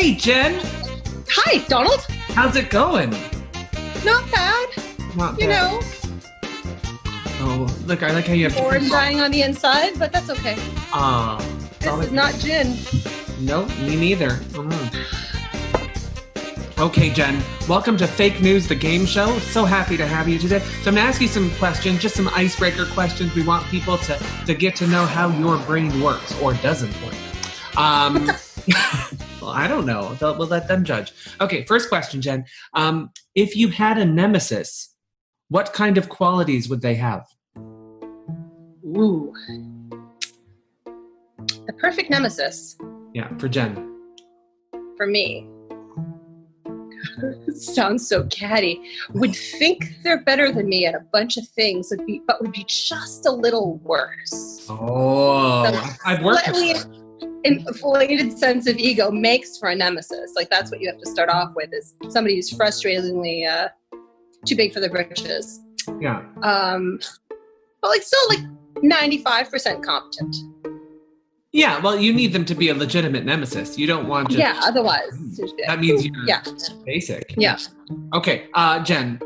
Hey, Jen. Hi, Donald. How's it going? Not bad. Not you bad. know. Oh, look, I like how you have Bored and dying on the inside, but that's okay. This is not gin. Nope, me neither. Okay, Jen, welcome to Fake News, the game show. So happy to have you today. So I'm going to ask you some questions, just some icebreaker questions. We want people to get to know how your brain works or doesn't work. Well, I don't know. We'll let them judge. Okay, first question, Jen. If you had a nemesis, what kind of qualities would they have? Ooh. The perfect nemesis. Yeah, for Jen. For me. Sounds so catty. Would think they're better than me at a bunch of things, but would be just a little worse. Oh, I've worked with her. Inflated sense of ego makes for a nemesis. Like, that's what you have to start off with, is somebody who's frustratingly too big for their britches. Yeah. But like still like 95% competent. Yeah, well, you need them to be a legitimate nemesis. You don't want just... Yeah, otherwise. That means you're basic. Yeah. Okay, Jen,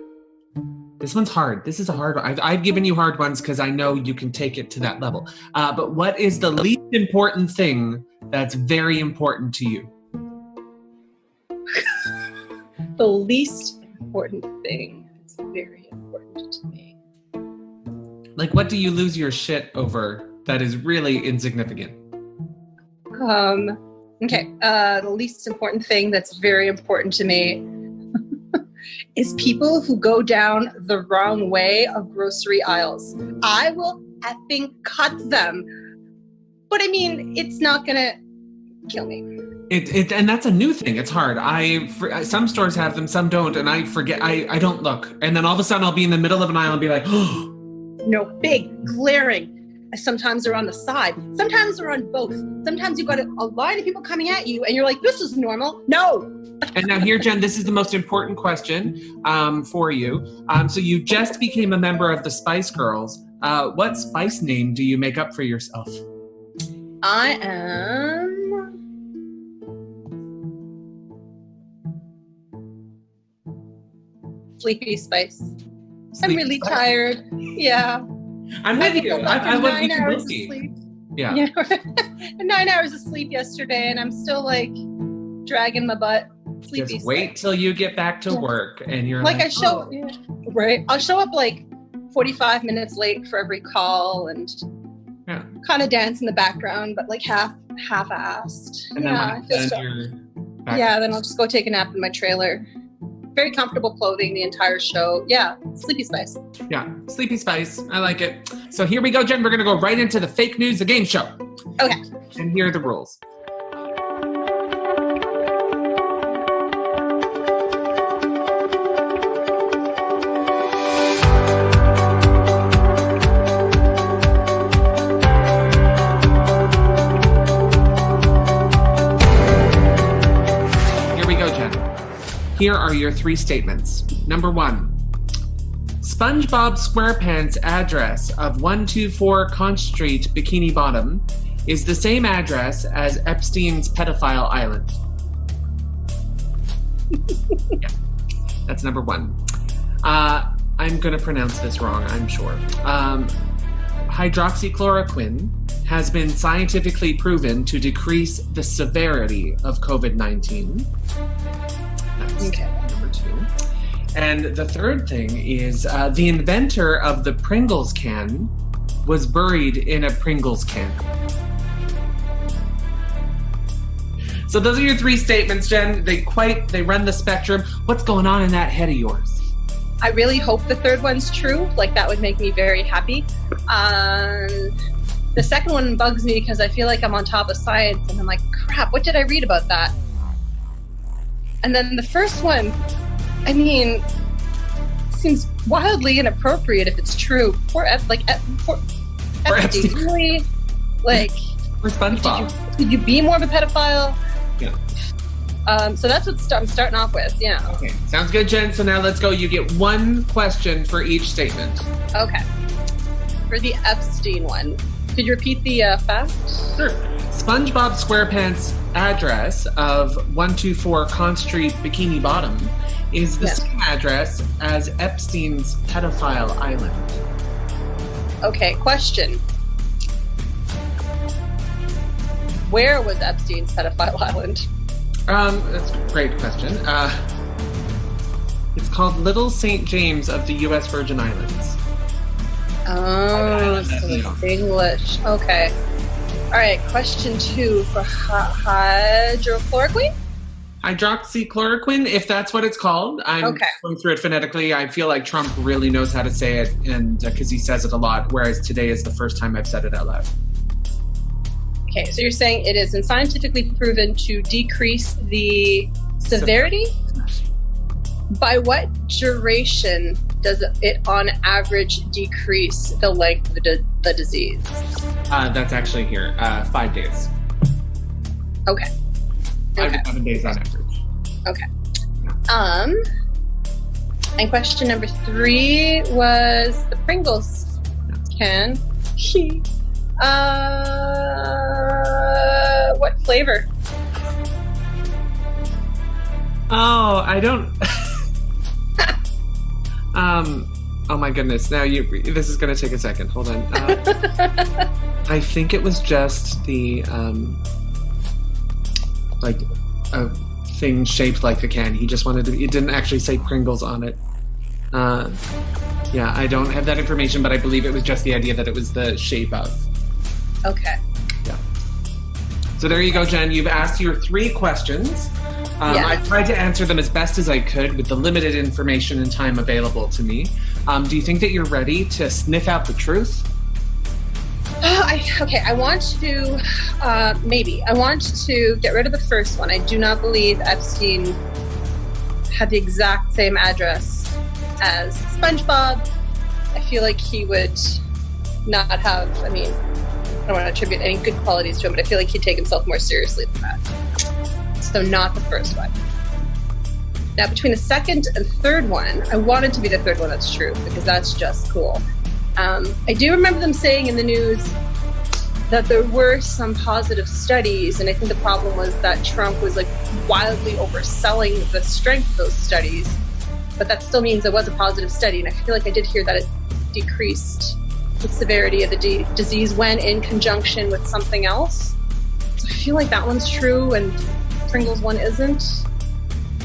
this one's hard. This is a hard one. I've given you hard ones because I know you can take it to that level. But what is the least important thing that's very important to you? The least important thing that's very important to me. Like, what do you lose your shit over that is really insignificant? Okay. The least important thing that's very important to me is people who go down the wrong way of grocery aisles. I will effing cut them. But I mean, it's not gonna kill me. And that's a new thing. It's hard. Some stores have them, some don't, and I forget. I don't look, and then all of a sudden I'll be in the middle of an aisle and be like, oh. No, big, glaring. Sometimes they're on the side. Sometimes they're on both. Sometimes you've got a line of people coming at you, and you're like, this is normal. No. And now here, Jen, this is the most important question for you. So you just became a member of the Spice Girls. What spice name do you make up for yourself? I am... Sleepy Spice. I'm really tired. Yeah. I'm with you. I love 9 hours of sleep. sleep. Yeah. 9 hours of sleep yesterday, and I'm still like dragging my butt. Sleepy. Just wait till you get back to work, and you're like like, I show, right? I'll show up like 45 minutes late for every call, and kind of dance in the background, but like half-assed. And yeah, then I'll just go take a nap in my trailer. Very comfortable clothing the entire show. Yeah, Sleepy Spice. Yeah, Sleepy Spice. I like it. So here we go, Jen. We're going to go right into the Fake News, the game show. Okay. And here are the rules. Here we go, Jen. Here are your 3 statements. Number 1, SpongeBob SquarePants' address of 124 Conch Street, Bikini Bottom, is the same address as Epstein's pedophile island. Yeah, that's number 1. I'm going to pronounce this wrong, I'm sure. Hydroxychloroquine has been scientifically proven to decrease the severity of COVID-19. That's number 2. And the third thing is the inventor of the Pringles can was buried in a Pringles can. So those are your 3 statements, Jen. They run the spectrum. What's going on in that head of yours? I really hope the third one's true. Like, that would make me very happy. The second one bugs me because I feel like I'm on top of science, and I'm like, crap, what did I read about that? And then the first one, I mean, seems wildly inappropriate if it's true. Poor Epstein. Really? Like, For SpongeBob. Could you be more of a pedophile? Yeah. So that's what I'm starting off with. Yeah. Okay. Sounds good, Jen. So now let's go. You get 1 question for each statement. Okay. For the Epstein one, could you repeat the fact? Sure. SpongeBob SquarePants address of 124 Con Street, Bikini Bottom is the same address as Epstein's pedophile island? Okay, question. Where was Epstein's pedophile island? That's a great question. It's called Little St. James of the U.S. Virgin Islands. Oh, so it's English. Okay. All right, question 2 for hydrochloroquine? Hydroxychloroquine, if that's what it's called. I'm going through it phonetically. I feel like Trump really knows how to say it, and because he says it a lot, whereas today is the first time I've said it out loud. Okay, so you're saying it is scientifically proven to decrease the severity? By what duration does it on average decrease the length of the disease? That's actually here. 5 days. Okay. 5 to 7 days on average. Okay. And question number 3 was the Pringles can. What flavor? Oh, I don't. Oh my goodness! Now this is going to take a second. Hold on. I think it was just the like a thing shaped like the can. He just wanted to. It didn't actually say Pringles on it. Yeah, I don't have that information, but I believe it was just the idea that it was the shape of. Okay. Yeah. So there you go, Jen. You've asked your 3 questions. I tried to answer them as best as I could with the limited information and time available to me. Do you think that you're ready to sniff out the truth? I want to, maybe. I want to get rid of the first one. I do not believe Epstein had the exact same address as SpongeBob. I feel like he would not have, I don't want to attribute any good qualities to him, but I feel like he'd take himself more seriously than that. So not the first one. Now, between the second and third one, I wanted to be the third one that's true, because that's just cool. I do remember them saying in the news that there were some positive studies, and I think the problem was that Trump was wildly overselling the strength of those studies. But that still means it was a positive study, and I feel like I did hear that it decreased the severity of the disease when in conjunction with something else. So I feel like that one's true, and Pringles one isn't.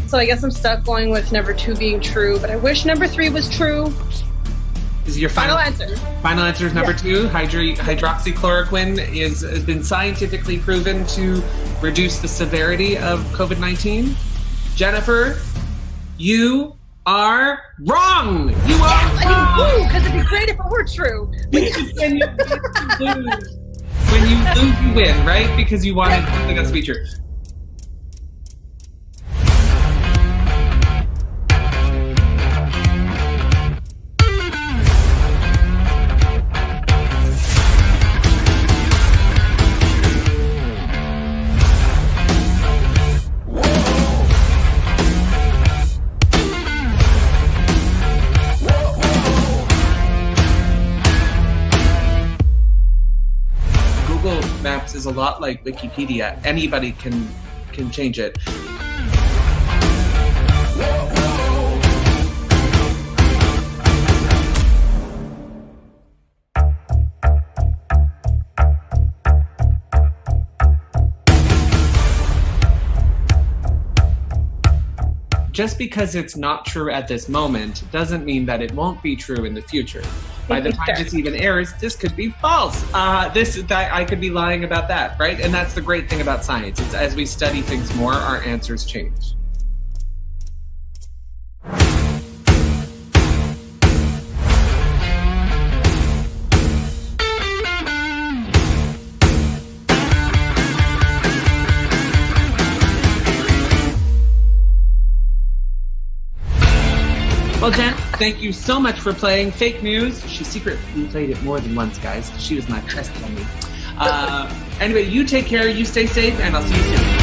So I guess I'm stuck going with number 2 being true, but I wish number 3 was true. Is your final answer? Final answer is number 2. Hydroxychloroquine has been scientifically proven to reduce the severity of COVID-19. Jennifer, you are wrong. You are wrong. Because it'd be great if it were true. When you lose, you win, right? Because you wanted something else to be true. Maps is a lot like Wikipedia. Anybody can change it. Just because it's not true at this moment doesn't mean that it won't be true in the future. By the time this even airs, this could be false. I could be lying about that, right? And that's the great thing about science. It's as we study things more, our answers change. Well, Jen, thank you so much for playing Fake News. She secretly played it more than once, guys. She was not testing me. Anyway, you take care, you stay safe, and I'll see you soon.